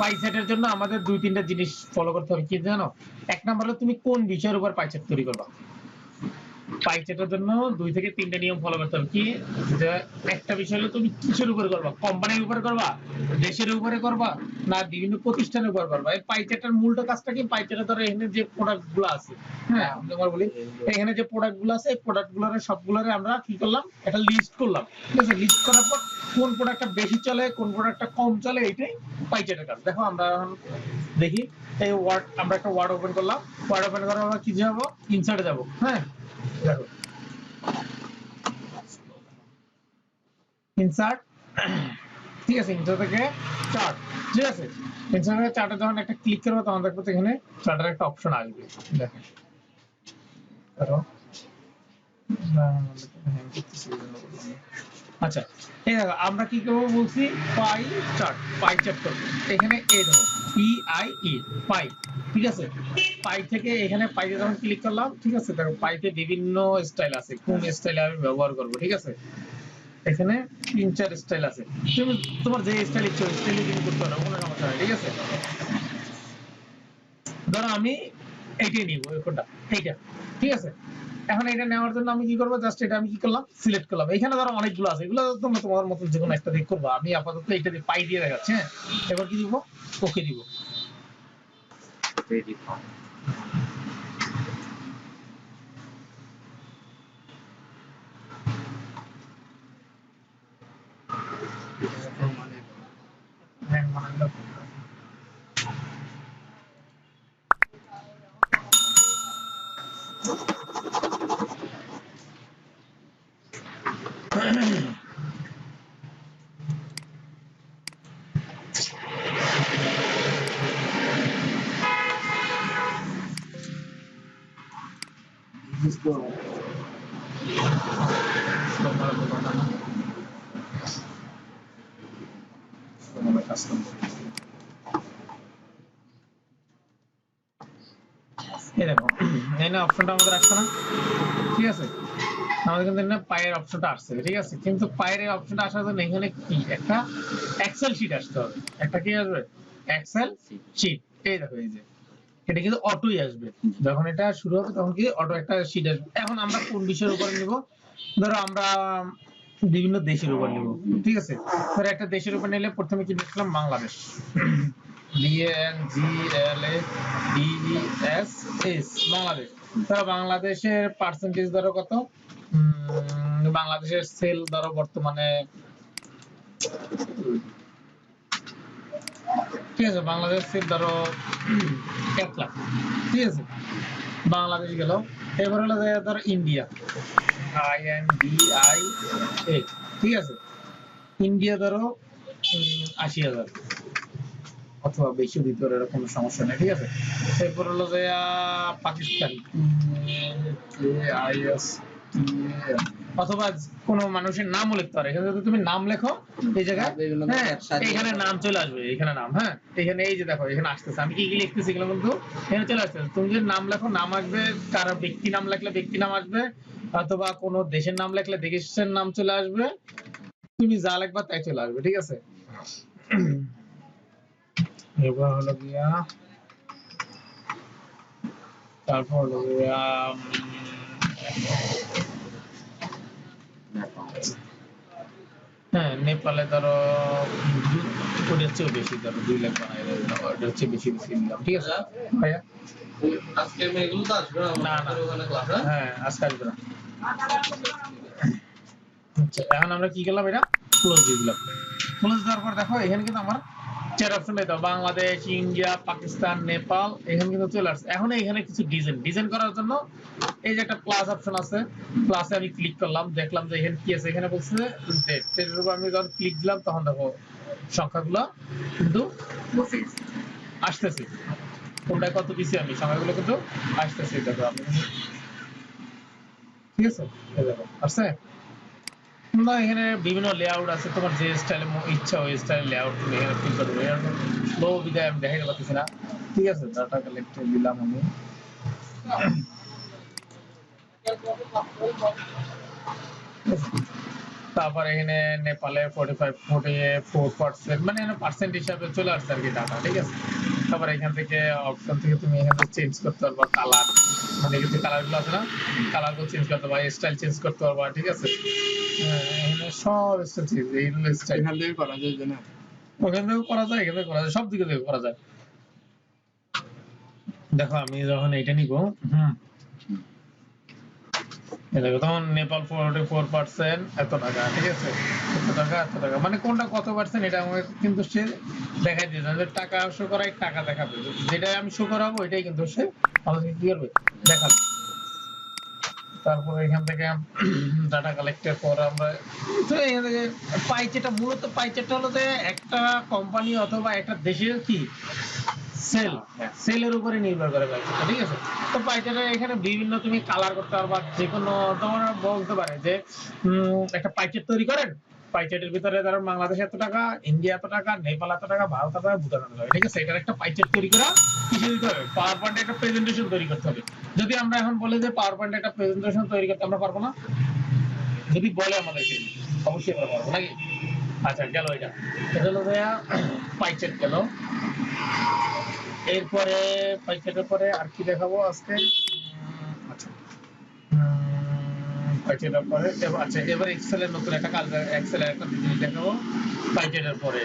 পাই সেটের জন্য আমাদের দুই তিনটা জিনিস ফলো করতে হবে, কি জানো? এক নাম্বার হলো তুমি কোন বিষয়ের উপর পাই সেট তৈরি করবা। পাই সেটের জন্য দুই থেকে তিনটা নিয়ম ফলো করতে হবে। কি যে একটা বিষয় হলো তুমি কিসের উপরে করবা, কোম্পানির উপরে করবা, দেশের উপরে করবা, না বিভিন্ন প্রতিষ্ঠানের উপর করবা। এই পাই সেটের মূলটা কাজটা কি, পাই সেটে ধরো এখানে যে প্রোডাক্ট গুলো আছে, হ্যাঁ আমি তোমার বলি এখানে যে প্রোডাক্ট গুলো আছে এই প্রোডাক্ট গুলোর সবগুলোরে আমরা কি করলাম, একটা লিস্ট করলাম। ঠিক আছে, লিস্ট করার পর কোন প্রোডাক্টটা বেশি চলে কোন প্রোডাক্টটা কম চলে এইটাই পাই সেটের কাজ। দেখো আমরা এখন দেখি এই ওয়ার্ড, আমরা একটা ওয়ার্ড ওপেন করলাম, ওয়ার্ড ওপেন করার পর কি যাবো, ইনসার্টে যাব। হ্যাঁ দেখো ইনসার্ট, ঠিক আছে, ইনসার্ট থেকে চার্ট, ঠিক আছে, ইনসার্ট থেকে চার্টে যখন একটা ক্লিক করবো তখন দেখবো এখানে চার্টের একটা অপশন আসবে। দেখেন ধরো আচ্ছা এই দেখো আমরা কি করবো বলছি, পাই চার্ট, পাই চার্ট করবো। এখানে এ দেখো PIE পাই, ঠিক আছে, পাই থেকে এখানে পাইতে যখন ক্লিক করলাম, ঠিক আছে, দেখো পাইতে বিভিন্ন স্টাইল আছে, কোন স্টাইলে আমি ব্যবহার করবো। ঠিক আছে, এখানে 3-4 স্টাইল আছে, তুমি তোমার যে স্টাইল ইচ্ছা স্টাইলে তুমি করতে পারো, কোনো সমস্যা নেই। ঠিক আছে, ধরো আমি এইটাই নিব, কোনটা এইটা, ঠিক আছে। এখন এটা নেওয়ার জন্য আমি কি করবো, জাস্ট এটা আমি কি করলাম, সিলেক্ট করলাম। এখানে ধরো অনেকগুলো আছে, এগুলো তোমরা তোমার মতো যে কোনো একটা দিয়ে করবা, আমি আপাতত এইটা দিয়ে পাই দিয়ে দেখাচ্ছি। হ্যাঁ এবার কি দিব, ওকে দিব। এই দেখো এখানে অপশনটা আমাদের আসছে না, ঠিক আছে, আমাদের কিন্তু এখানে পায়ের অপশনটা আসছে, ঠিক আছে, কিন্তু পায়ের অপশনটা আসার জন্য এখানে কি একটা এক্সেল শীট আসতে হবে। একটা কি আসবে, এক্সেল শীট। এই দেখো এই যে এটা কিন্তু অটোই আসবে, যখন এটা শুরু হবে তখন কি অটো একটা শীট আসবে। এখন আমরা কোন বিষয়ের উপর নিব, ধরো আমরা বিভিন্ন দেশের উপর নিব, ঠিক আছে, ধরো একটা দেশের উপর নিলে প্রথমে কি লিখলাম, বাংলাদেশ, BANGLADES, বাংলাদেশ। ধরো বাংলাদেশের পার্সেন্টেজ ধরো কত, বাংলাদেশের সেল ধরো বর্তমানে, ঠিক আছে, বাংলাদেশ সেল ধরো 1 লাখ, ঠিক আছে, বাংলাদেশ গেল। এবার হলো ধরো ইন্ডিয়া, INDIA, ঠিক আছে, ইন্ডিয়া ধরো 80,000 অথবা বেশি দিতে পারে, এরকম সমস্যা নেই। ঠিক আছে, এরপর হলো যে পাকিস্তান, অথবা কোনো মানুষের নামও লিখতে পারে। এখানে যদি তুমি নাম লেখো এই জায়গায়, হ্যাঁ এখানে নাম চলে আসবে, এখানে নাম, হ্যাঁ এখানে এই যে দেখো এখানে আসতেছে, আমি কি কি লিখতেছি এগুলো কিন্তু এখানে চলে আসতেছে। তুমি যদি নাম লেখো নাম আসবে, কারো ব্যক্তি নাম লিখলে ব্যক্তি নাম আসবে, অথবা কোনো দেশের নাম লিখলে দেশের নাম চলে আসবে, তুমি যা লিখবা তাই চলে আসবে। ঠিক আছে, এবার হলো গিয়া তারপর হলো গিয়া হ্যাঁ নেপালে ধরো ওটা হচ্ছে বেশি, ধরো 2 লাখ বানাই, ওটা হচ্ছে বেশি বেশি নিলাম। ঠিক আছে ভাইয়া, আজকে এগুলো তো আসবে না, না ওখানে ক্লাস, হ্যাঁ আজকে আসবে না। আচ্ছা এখন আমরা কি করলাম, এটা ক্লোজ দিয়ে দিলাম। ক্লোজ দেওয়ার পর দেখো এখানে কিন্তু আমার 4 অপশন পেয়ে যাবো, বাংলাদেশ, ইন্ডিয়া, পাকিস্তান, নেপাল, এখানে কিন্তু চলে আসছে। এখন এখানে কিছু ডিজাইন করার জন্য এই যে একটা প্লাস অপশন আছে, প্লাসে আমি ক্লিক করলাম, দেখলাম যে এখানে কি আছে, এখানে বলছে ডেটের উপর আমি যখন ক্লিক দিলাম তখন দেখো সংখ্যাগুলো কিন্তু আসতেছে, কোনটা কত দিছি আমি সংখ্যাগুলো কিন্তু আসতেছে, দেখো আমি, ঠিক আছে, এই দেখো আসছে না। এখানে বিভিন্ন লেআউট আছে, তোমার যে স্টাইলে ইচ্ছা ওই স্টাইলে লেআউট তুমি এখানে ফিল করতে পারবে। এরকম স্লো বিদায় আমি দেখাইতে পারতেছি না। ঠিক আছে, ডাটা কালেক্টর দিলাম আমি, তারপর এখানে নেপালে 44% মানে পার্সেন্ট হিসাবে চলে আসছে আর কি ডাটা, ঠিক আছে। তারপর এখান থেকে অপশন থেকে তুমি এখানে চেঞ্জ করতে পারবা কালার, মানে কিছু কালার গুলো আছে না, কালার গুলো চেঞ্জ করতে পারবা, স্টাইল চেঞ্জ করতে পারবা, ঠিক আছে। এখানে সব স্টাইল চেঞ্জ, এইগুলো স্টাইল এখান থেকে করা যায় না, ওখান থেকেও করা যায়, এখান থেকে করা যায়, সব দিকে থেকে করা যায়। দেখো আমি যখন এটা নিব, দেখো তখন নেপাল 44% এত টাকা, ঠিক আছে, এত টাকা এত টাকা, মানে কোনটা কত পার্সেন্ট এটা আমাকে কিন্তু সে দেখাই দিয়েছে যে টাকা শো করাই টাকা দেখাবে, যেটা আমি শো করাবো এটাই কিন্তু সে আমাকে কি করবে, দেখাবে। তারপরে এখান থেকে ডাটা কালেক্টের পর আমরা তো এখান থেকে পাইচেটা, মূলত পাইচেটা হলো যে একটা কোম্পানি অথবা একটা দেশের কি সেল, সেলের উপরে নির্ভর করে পাইচেটা, ঠিক আছে। তো পাইচেটা এখানে বিভিন্ন তুমি কালার করতে পারবা, যে কোনো তোমার বলতে পারে যে একটা পাইচেট তৈরি করেন, পাইচেটের ভিতরে ধরো বাংলাদেশ এত টাকা, ইন্ডিয়া এত টাকা, নেপাল এত টাকা, ভারত এত টাকা, ভুটান এত টাকা, ঠিক আছে। এটার একটা পাইচেট তৈরি করা কিছু দিতে হবে, পাওয়ার পয়েন্টে একটা প্রেজেন্টেশন তৈরি করতে হবে। যদি আমরা এখন বলি যে পাওয়ার পয়েন্টে একটা প্রেজেন্টেশন তৈরি করতে, আমরা পারবো না? যদি বলে আমাদেরকে, অবশ্যই আমরা পারবো নাকি? আচ্ছা গেল এটা, এটা হলো পাইচেট গেল। এরপরে পাইচেটের পরে আর কি দেখাবো আজকে, আচ্ছা পাইচেটের পরে আচ্ছা এবার এক্সেলের নতুন একটা কাজ, এক্সেলের একটা জিনিস দেখাবো পাইচেটের পরে।